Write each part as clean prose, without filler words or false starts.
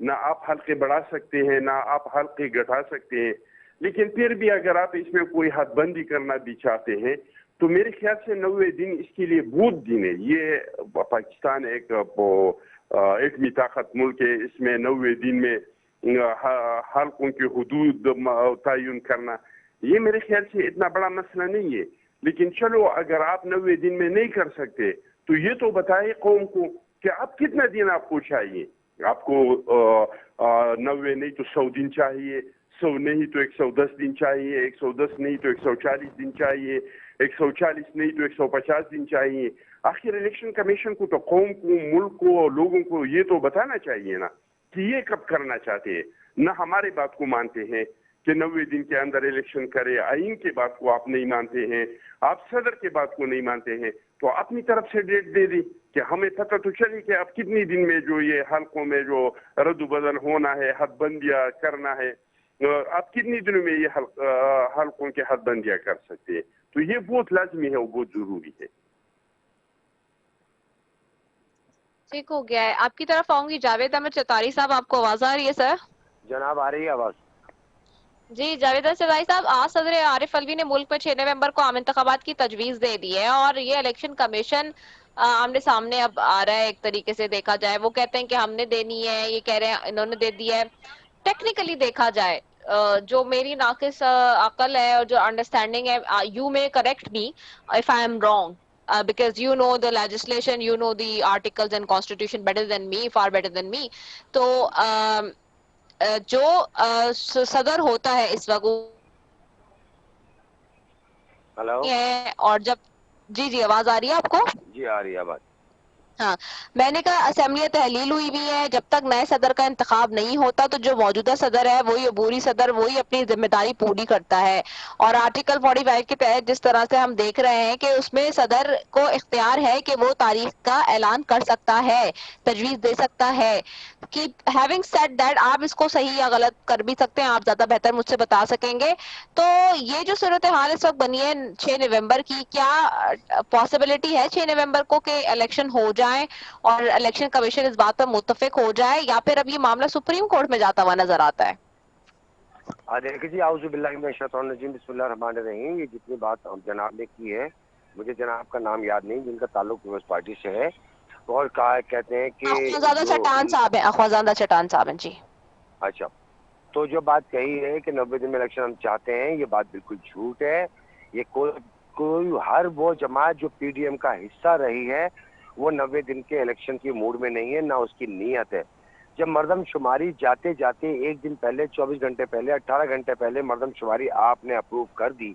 نہ آپ حلقے بڑھا سکتے ہیں نہ آپ حلقے گھٹا سکتے ہیں. لیکن پھر بھی اگر آپ اس میں کوئی حد بندی کرنا بھی چاہتے ہیں تو میرے خیال سے 90 دن اس کے لیے بہت دن ہے. یہ پاکستان ایک ایٹمی طاقت ملک ہے, اس میں 90 دن میں حلقوں کی حدود تعین کرنا یہ میرے خیال سے اتنا بڑا مسئلہ نہیں ہے. لیکن چلو اگر آپ 90 دن میں نہیں کر سکتے تو یہ تو بتائیں قوم کو کہ آپ کتنا دن آپ کو چاہیے. آپ کو 90 نہیں تو 100 دن چاہیے, 100 نہیں تو 110 دن چاہیے, 110 نہیں تو 140 دن چاہیے, 140 نہیں تو 150 دن چاہیے. آخر الیکشن کمیشن کو تو قوم کو, ملک کو, لوگوں کو یہ تو بتانا چاہیے نا کہ یہ کب کرنا چاہتے ہیں. نہ ہماری بات کو مانتے ہیں کہ 90 دن کے اندر الیکشن کرے, آئین کی بات کو آپ نہیں مانتے ہیں, آپ صدر کی بات کو نہیں مانتے ہیں, تو اپنی طرف سے ڈیٹ دے دی کہ ہمیں پتہ تو چلی کہ آپ کتنی دن میں جو یہ حلقوں میں جو رد و بدل ہونا ہے, حد بندیاں کرنا ہے, آپ کتنی دنوں میں یہ حلقوں کے حد بندیاں کر سکتے ہیں. تو یہ بہت لازمی ہے اور بہت ضروری ہے. ٹھیک ہو گیا ہے. آپ کی طرف آؤں گی جاوید احمد چتاری صاحب, آپ کو آواز آ رہی ہے سر؟ جناب آ رہی ہے آواز. جی جاوید احمد چتاری صاحب, آج صدر عارف الوی نے ملک میں 6 نومبر کو عام انتخابات کی تجویز دے دی ہے اور یہ الیکشن کمیشن آمنے سامنے اب آ رہا ہے. ایک طریقے سے دیکھا جائے وہ کہتے ہیں کہ ہم نے دینی ہے, یہ کہہ رہے ہیں انہوں نے دے دی ہے. ٹیکنیکلی دیکھا جائے جو میری ناقص عقل ہے اور جو انڈرسٹینڈنگ ہے, یو میں correct me if I am wrong, because you know the legislation, you know the articles and constitution better than me, far better than me. تو جو صدر ہوتا ہے اس وقت ہلو ہے, اور جب جی آواز آ رہی ہے آپ کو؟ جی آ رہی ہے آواز. ہاں, میں نے کہا اسمبلی تحلیل ہوئی بھی ہے, جب تک نئے صدر کا انتخاب نہیں ہوتا تو جو موجودہ صدر ہے وہی عبوری صدر, وہی اپنی ذمہ داری پوری کرتا ہے. اور آرٹیکل 45 کے تحت جس طرح سے ہم دیکھ رہے ہیں کہ اس میں صدر کو اختیار ہے کہ وہ تاریخ کا اعلان کر سکتا ہے, تجویز دے سکتا ہے. کہ ہیونگ سیڈ دیٹ, آپ اس کو صحیح یا غلط کر بھی سکتے ہیں, آپ زیادہ بہتر مجھ سے بتا سکیں گے. تو یہ جو صورتحال اس وقت بنی ہے 6 نومبر کی, کیا پاسبلٹی ہے 6 نومبر کو کہ الیکشن ہو جائے اور الیکشن کمیشن اس بات پر متفق ہو جائے, یا پھر اب یہ معاملہ سپریم کورٹ میں جاتا ہوا نظر آتا ہے؟ دیکھیے جی, اعوذ باللہ من الشیطان الرجیم, بسم اللہ الرحمن الرحیم. یہ جتنی بات جناب نے کی ہے, مجھے جناب کا نام یاد نہیں جن کا تعلق پیپلز پارٹی سے ہے, اور کہتے ہیں کہ اخوانزادہ چٹان صاحب ہیں, اخوانزادہ چٹان صاحب ہیں. جی اچھا, تو جو بات کہی ہے کہ 90 دن میں الیکشن ہم چاہتے ہیں, یہ بات بالکل جھوٹ ہے. یہ کوئی ہر وہ جماعت جو پی ڈی ایم کا حصہ رہی ہے وہ 90 دن کے الیکشن کی موڈ میں نہیں ہے, نہ اس کی نیت ہے. جب مردم شماری جاتے جاتے ایک دن پہلے, 24 گھنٹے پہلے, 18 گھنٹے پہلے مردم شماری آپ نے اپروو کر دی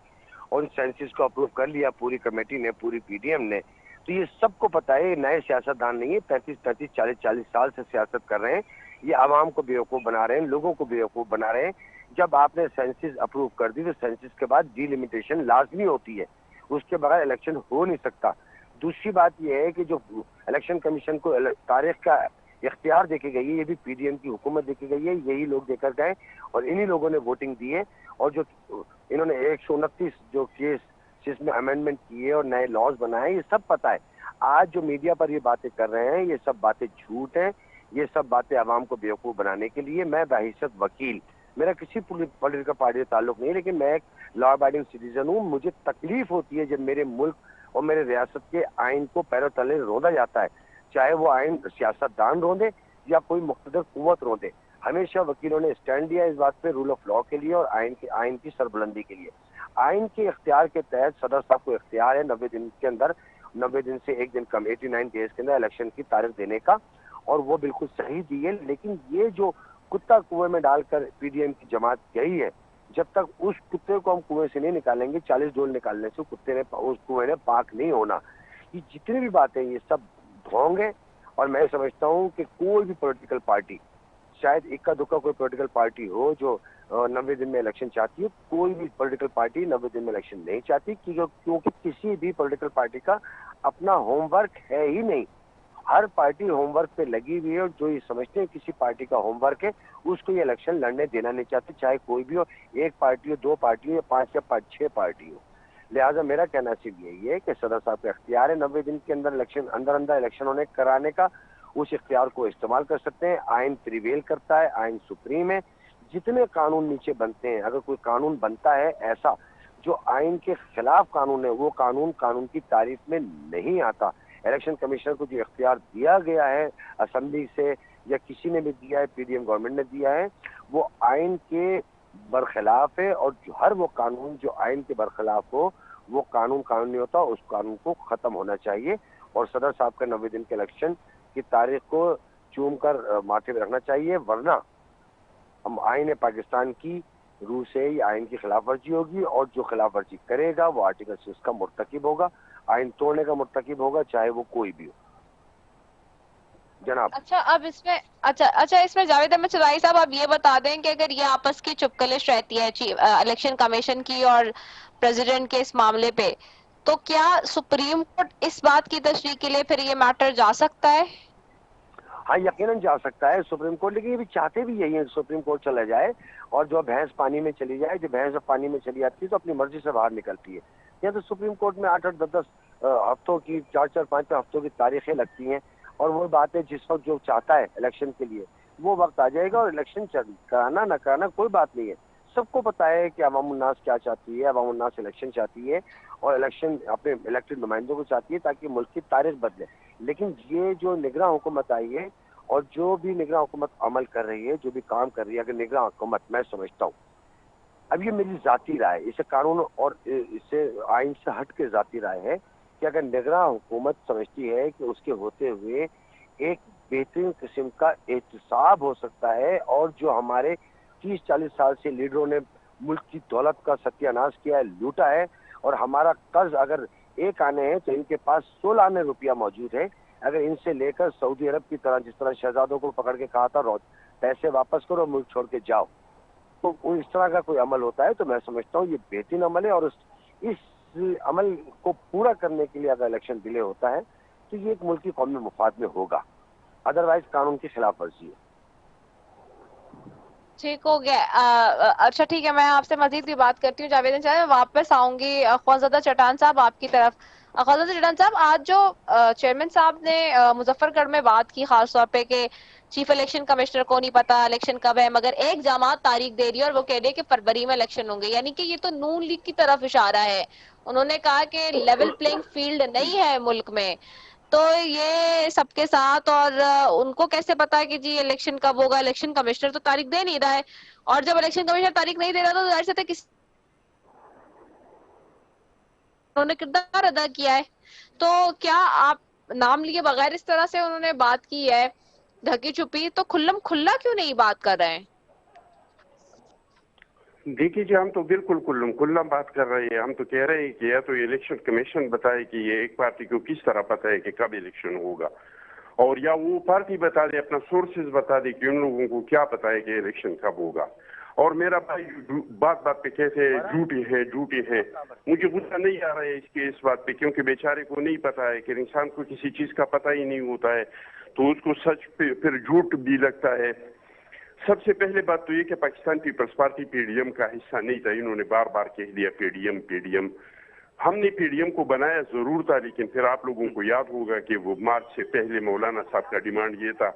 اور سینسس کو اپروو کر لیا پوری کمیٹی نے, پوری پی ڈی ایم نے, تو یہ سب کو پتہ ہے, نئے سیاست دان نہیں ہے, 35 40 سال سے سیاست کر رہے ہیں. یہ عوام کو بیوقوف بنا رہے ہیں, لوگوں کو بیوقوف بنا رہے ہیں. جب آپ نے سینسس اپروو کر دی تو سینسس کے بعد ڈی لمیٹیشن لازمی ہوتی ہے, اس کے بغیر الیکشن ہو نہیں سکتا. دوسری بات یہ ہے کہ جو الیکشن کمیشن کو تاریخ کا اختیار دے کے گئی ہے, یہ بھی پی ڈی ایم کی حکومت دے کے گئی ہے, یہی لوگ دے کر گئے اور انہی لوگوں نے ووٹنگ دی ہے. اور جو انہوں نے 129 جو کیس میں امینڈمنٹ کیے اور نئے لاز بنائے, یہ سب پتہ ہے. آج جو میڈیا پر یہ باتیں کر رہے ہیں یہ سب باتیں جھوٹ ہیں, یہ سب باتیں عوام کو بیوقوف بنانے کے لیے. میں بحیثیت وکیل, میرا کسی پولیٹیکل پارٹی سے تعلق نہیں, لیکن میں ایک لا ابائڈنگ سٹیزن ہوں. مجھے تکلیف ہوتی ہے جب میرے ملک اور میرے ریاست کے آئین کو پیروں تلے روندا جاتا ہے, چاہے وہ آئین سیاست دان روندے یا کوئی مقتدر قوت روندے. ہمیشہ وکیلوں نے اسٹینڈ دیا اس بات پہ, رول آف لا کے لیے اور آئین کی سربلندی کے لیے. آئین کے اختیار کے تحت صدر صاحب کو اختیار ہے 90 دن کے اندر, 90 دن سے ایک دن کم 89 ڈیز کے اندر الیکشن کی تاریخ دینے کا, اور وہ بالکل صحیح دی ہے. لیکن یہ جو کتا کنویں میں ڈال کر پی ڈی ایم کی جماعت گئی ہے, جب تک اس کتے کو ہم کنویں سے نہیں نکالیں گے, 40 ڈول نکالنے سے کتے نے اس کنویں نے پاک نہیں ہونا. یہ جتنی بھی باتیں یہ سب ڈھونگ ہیں. اور میں سمجھتا ہوں کہ کوئی بھی پولیٹیکل پارٹی, شاید اکا دکا کوئی پولیٹیکل پارٹی ہو جو 90 دن میں الیکشن چاہتی ہے, کوئی بھی پولیٹیکل پارٹی 90 دن میں الیکشن نہیں چاہتی, کیونکہ کسی بھی پولیٹیکل پارٹی کا اپنا ہوم ورک ہے ہی نہیں. ہر پارٹی ہوم ورک پہ لگی ہوئی ہے, اور جو یہ سمجھتے ہیں کسی پارٹی کا ہوم ورک ہے اس کو یہ الیکشن لڑنے دینا نہیں چاہتے, چاہے کوئی بھی ہو, ایک پارٹی ہو, 2 پارٹی ہو, یا 5 یا 6 پارٹی ہو. لہٰذا میرا کہنا صرف یہی ہے کہ صدر صاحب کا اختیار ہے 90 دن کے اندر الیکشن اندر الیکشن ہونے کرانے کا, اس اختیار کو استعمال کر سکتے ہیں. آئین پریویل کرتا ہے, آئین سپریم ہے. جتنے قانون نیچے بنتے ہیں, اگر کوئی قانون بنتا ہے ایسا جو آئین کے خلاف قانون ہے, وہ قانون کی تعریف میں نہیں آتا. الیکشن کمیشنر کو جو اختیار دیا گیا ہے اسمبلی سے یا کسی نے بھی دیا ہے, پی ڈی ایم گورنمنٹ نے دیا ہے, وہ آئین کے برخلاف ہے. اور ہر وہ قانون جو آئین کے برخلاف ہو وہ قانون نہیں ہوتا, اس قانون کو ختم ہونا چاہیے. اور صدر صاحب کا 90 دن کے الیکشن کی تاریخ کو چوم کر ماتھے پہ رکھنا چاہیے, ورنہ ہم آئین پاکستان کی روح سے ہی آئین کی خلاف ورزی ہوگی, اور جو خلاف ورزی کرے گا وہ آرٹیکل 6 کا مرتکب ہوگا, آئین توڑنے کا مرتکب ہوگا, چاہے وہ کوئی بھی ہو. جناب اچھا اب اس میں اس میں جاوید احمد چودھری صاحب آپ یہ بتا دیں کہ اگر یہ آپس کی چپکلش رہتی ہے الیکشن کمیشن کی اور پریزیڈنٹ کے اس معاملے پہ, تو کیا سپریم کورٹ اس بات کی تشریح کے لیے پھر یہ میٹر جا سکتا ہے؟ ہاں یقیناً جا سکتا ہے سپریم کورٹ, لیکن یہ بھی چاہتے بھی یہی ہے سپریم کورٹ چلا جائے اور جو بھینس پانی میں چلی جائے. جو بھینس پانی میں چلی جاتی ہے تو اپنی مرضی سے باہر نکلتی ہے. یا تو سپریم کورٹ میں 8-8, 10-10 ہفتوں کی 4-4, 5 ہفتوں کی تاریخیں لگتی ہیں, اور وہ بات ہے جس وقت جو چاہتا ہے الیکشن کے لیے وہ وقت آ جائے گا. اور الیکشن کرانا نہ کرانا کوئی بات نہیں ہے, سب کو پتا ہے کہ عوام الناس کیا چاہتی ہے. عوام الناس الیکشن چاہتی ہے اور الیکشن اپنے الیکٹڈ نمائندوں کو چاہتی ہے تاکہ ملک کی تاریخ بدلے. لیکن یہ جو نگراں حکومت آئی ہے اور جو بھی نگراں حکومت عمل کر رہی ہے, جو بھی کام کر رہی ہے, اگر نگراں حکومت, میں سمجھتا ہوں, اب یہ میری ذاتی رائے, اسے قانون اور اسے آئین سے ہٹ کے ذاتی رائے ہے کہ اگر نگراں حکومت سمجھتی ہے کہ اس کے ہوتے ہوئے ایک بہترین قسم کا احتساب ہو سکتا ہے, اور جو ہمارے 30-40 سال سے لیڈروں نے ملک کی دولت کا ستیہ ناش کیا ہے, لوٹا ہے, اور ہمارا قرض اگر ایک آنے ہیں تو ان کے پاس 16 آنے روپیہ موجود ہے. اگر ان سے لے کر سعودی عرب کی طرح, جس طرح شہزادوں کو پکڑ کے کہا تھا پیسے واپس کرو, ملک چھوڑ کے جاؤ, تو اس طرح کا کوئی عمل ہوتا ہے تو میں سمجھتا ہوں یہ بہترین عمل ہے. اور اس عمل کو پورا کرنے کے لیے اگر الیکشن ڈیلے ہوتا ہے تو یہ ایک ملکی قومی مفاد میں ہوگا, ادروائز قانون کی خلاف ورزی ہے. ٹھیک ہو گیا. اچھا ٹھیک ہے, میں آپ سے مزید بھی بات کرتی ہوں. جاوید صاحب واپس آؤں گی خوانزادہ چٹان صاحب آپ کی طرف. خوانزادہ چٹان صاحب, آج جو چیئرمین صاحب نے مظفر گڑھ میں بات کی خاص طور پہ کہ چیف الیکشن کمشنر کو نہیں پتا الیکشن کب ہے, مگر ایک جماعت تاریخ دے رہی ہے اور وہ کہہ رہی ہے کہ فروری میں الیکشن ہوں گے, یعنی کہ یہ تو نون لیگ کی طرف اشارہ ہے. انہوں نے کہا کہ لیول پلینگ فیلڈ نہیں ہے ملک میں, تو یہ سب کے ساتھ, اور ان کو کیسے پتا ہے کہ جی الیکشن کب ہوگا؟ الیکشن کمشنر تو تاریخ دے نہیں رہا ہے, اور جب الیکشن کمشنر تاریخ نہیں دے رہا تو ظاہر سی بات ہے انہوں نے کردار ادا کیا ہے. تو کیا آپ نام لیے بغیر اس طرح سے انہوں نے بات کی ہے ڈھکی چھپی, تو کھلم کھلا کیوں نہیں بات کر رہے ہیں؟ دیکھیے جی, ہم تو بالکل کھلا بات کر رہے ہیں. ہم تو کہہ رہے ہیں کہ یا تو الیکشن کمیشن بتائے کہ یہ ایک پارٹی کو کس طرح پتہ ہے کہ کب الیکشن ہوگا, اور یا وہ پارٹی بتا دے, اپنا سورسز بتا دے کہ ان لوگوں کو کیا پتہ ہے کہ الیکشن کب ہوگا. اور میرا بھائی بات پہ کہتے ہیں جھوٹے ہیں, مجھے غصہ نہیں آ رہا ہے اس بات پہ, کیونکہ بیچارے کو نہیں پتا ہے کہ انسان کو کسی چیز کا پتہ ہی نہیں ہوتا ہے تو اس کو سچ پہ پھر جھوٹ بھی لگتا ہے. سب سے پہلے بات تو یہ کہ Pakistan peoples party P D M کا حصہ نہیں تھا. انہوں نے بار بار کہہ دیا پی ڈی ایم. ہم نے پی ڈی ایم کو بنایا ضرور تھا, لیکن پھر آپ لوگوں کو یاد ہوگا کہ وہ مارچ سے پہلے مولانا صاحب کا ڈیمانڈ یہ تھا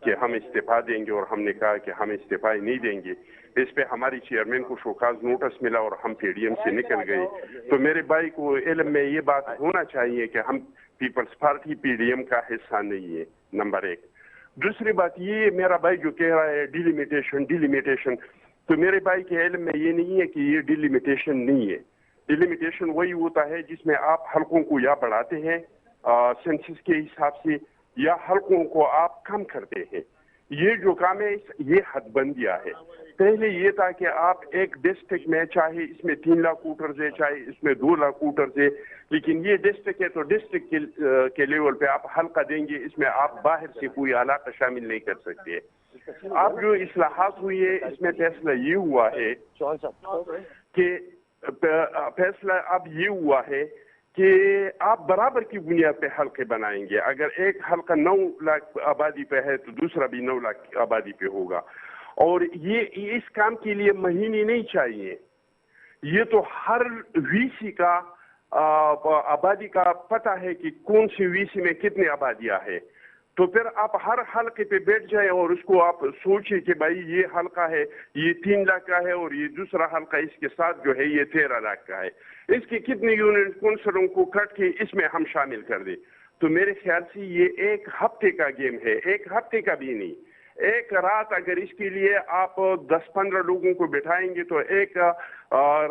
کہ ہم استعفیٰ دیں گے, اور ہم نے کہا کہ ہم استعفیٰ نہیں دیں گے. اس پہ ہماری چیئرمین کو شوکاز نوٹس ملا اور ہم پی ڈی ایم سے نکل گئے. تو میرے بھائی کو علم میں یہ بات ہونا چاہیے کہ ہم peoples party P D M کا حصہ نہیں ہے, نمبر 1. دوسری بات یہ, میرا بھائی جو کہہ رہا ہے ڈیلیمیٹیشن, تو میرے بھائی کے علم میں یہ نہیں ہے کہ یہ ڈیلیمیٹیشن نہیں ہے. ڈیلیمیٹیشن وہی ہوتا ہے جس میں آپ حلقوں کو یا بڑھاتے ہیں سینسس کے حساب سے, یا حلقوں کو آپ کم کرتے ہیں. یہ جو کام ہے یہ حد بندیاں ہے. پہلے یہ تھا کہ آپ ایک ڈسٹرکٹ میں, چاہے اس میں 3 لاکھ ووٹرز ہے, چاہے اس میں 2 لاکھ ووٹرز ہے, لیکن یہ ڈسٹرکٹ ہے تو ڈسٹرکٹ کے لیول پہ آپ حلقہ دیں گے, اس میں آپ باہر سے کوئی علاقہ شامل نہیں کر سکتے. اب جو اصلاحات ہوئی ہے اس میں فیصلہ یہ ہوا ہے کہ اب یہ ہوا ہے کہ آپ برابر کی بنیاد پہ حلقے بنائیں گے. اگر ایک حلقہ 9 لاکھ آبادی پہ ہے تو دوسرا بھی 9 لاکھ آبادی پہ ہوگا. اور یہ اس کام کے لیے مہینے نہیں چاہیے, یہ تو ہر وی سی کا آبادی کا پتہ ہے کہ کون سی وی سی میں کتنی آبادیاں ہیں. تو پھر آپ ہر حلقے پہ بیٹھ جائیں اور اس کو آپ سوچیں کہ بھائی یہ حلقہ ہے یہ 3 لاکھ کا ہے اور یہ دوسرا حلقہ اس کے ساتھ جو ہے یہ 13 لاکھ کا ہے, اس کی کتنی یونٹ کونسلوں کو کٹ کے اس میں ہم شامل کر دیں. تو میرے خیال سے یہ 1 ہفتے کا گیم ہے, 1 ہفتے کا بھی نہیں. 1 رات اگر اس کے لیے آپ 10-15 لوگوں کو بٹھائیں گے تو 1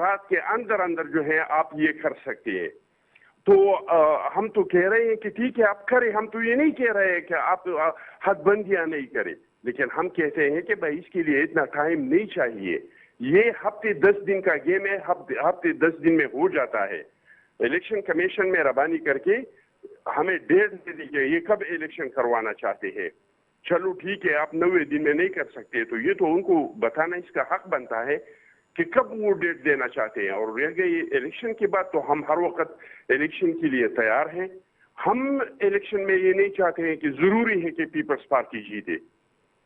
رات کے اندر جو ہے آپ یہ کر سکتے ہیں. تو ہم تو کہہ رہے ہیں کہ ٹھیک ہے آپ کریں, ہم تو یہ نہیں کہہ رہے ہیں کہ آپ حد بندیاں نہیں کریں, لیکن ہم کہتے ہیں کہ بھائی اس کے لیے اتنا ٹائم نہیں چاہیے. یہ ہفتے 10 دن کا گیم ہے, ہفتے 10 دن میں ہو جاتا ہے. الیکشن کمیشن میں ربانی کر کے ہمیں ڈیٹ دے دیجیے یہ کب الیکشن کروانا چاہتے ہیں. چلو ٹھیک ہے آپ 90 دن میں نہیں کر سکتے تو یہ تو ان کو بتانا اس کا حق بنتا ہے کہ کب وہ ڈیٹ دینا چاہتے ہیں. اور رہ گئی الیکشن کے بعد تو ہم ہر وقت الیکشن کے لیے تیار ہیں. ہم الیکشن میں یہ نہیں چاہتے ہیں کہ ضروری ہے کہ پیپلز پارٹی جیتے.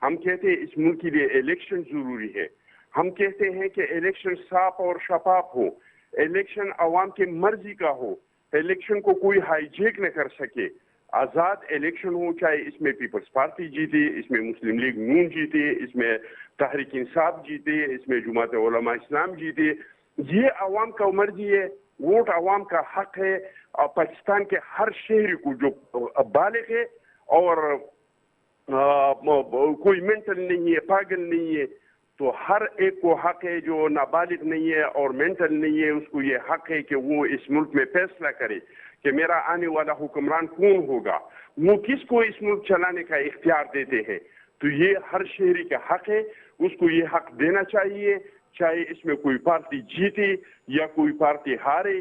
ہم کہتے ہیں اس ملک کے لیے الیکشن ضروری ہے. ہم کہتے ہیں کہ الیکشن صاف اور شفاف ہو, الیکشن عوام کی مرضی کا ہو, الیکشن کو کوئی ہائی جیک نہ کر سکے. آزاد الیکشن ہو, چاہے اس میں پیپلز پارٹی جیتے, اس میں مسلم لیگ نون جیتے, اس میں تحریک انصاف جیتے, اس میں جماعت علماء اسلام جیتے. یہ عوام کا مرضی ہے, ووٹ عوام کا حق ہے. پاکستان کے ہر شہری کو جو بالغ ہے اور کوئی مینٹل نہیں ہے, پاگل نہیں ہے, تو ہر ایک کو حق ہے جو نابالغ نہیں ہے اور مینٹل نہیں ہے, اس کو یہ حق ہے کہ وہ اس ملک میں فیصلہ کرے کہ میرا آنے والا حکمران کون ہوگا, وہ کس کو اس ملک چلانے کا اختیار دیتے ہیں. تو یہ ہر شہری کا حق ہے, اس کو یہ حق دینا چاہیے, چاہے اس میں کوئی پارٹی جیتے یا کوئی پارٹی ہارے.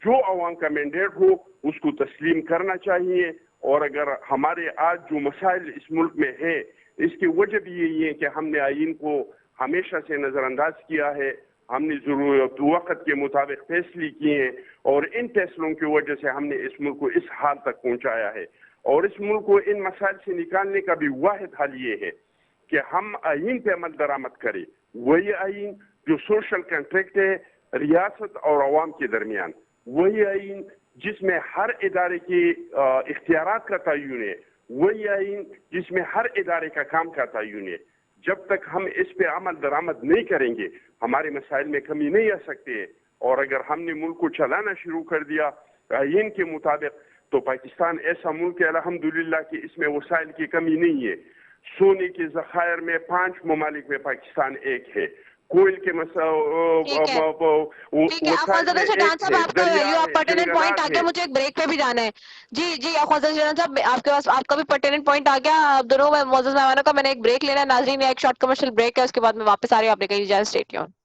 جو عوام کا مینڈیٹ ہو اس کو تسلیم کرنا چاہیے. اور اگر ہمارے آج جو مسائل اس ملک میں ہے اس کی وجہ بھی یہی ہے کہ ہم نے آئین کو ہمیشہ سے نظر انداز کیا ہے, ہم نے ضرورت وقت کے مطابق فیصلے کیے ہیں اور ان فیصلوں کی وجہ سے ہم نے اس ملک کو اس حال تک پہنچایا ہے. اور اس ملک کو ان مسائل سے نکالنے کا بھی واحد حل یہ ہے کہ ہم آئین پہ عمل درآمد کریں, وہی آئین جو سوشل کنٹریکٹ ہے ریاست اور عوام کے درمیان, وہی آئین جس میں ہر ادارے کے اختیارات کا تعین ہے, وہی آئین جس میں ہر ادارے کا کام کا تعین ہے. جب تک ہم اس پہ عمل درآمد نہیں کریں گے ہمارے مسائل میں کمی نہیں آ سکتے. اور اگر ہم نے ملک کو چلانا شروع کر دیا آئین کے مطابق تو پاکستان ایسا ملک ہے الحمدللہ کہ اس میں وسائل کی کمی نہیں ہے. سونے کے ذخائر میں 5 ممالک میں پاکستان ایک ہے, کوئل کے مجھے ایک بریک پہ بھی جانا ہے. جی اخوذ صاحب آپ کے پاس آپ کا بھی پرٹیننٹ پوائنٹ آ گیا. آپ دونوں معزز مہمانوں کا میں نے ایک بریک لینا ہے. ناظرین ایک شارٹ کمرشل بریک ہے, اس کے بعد میں واپس آ رہی ہوں. آپ نے کہیں جائیں, اسٹے ٹیون.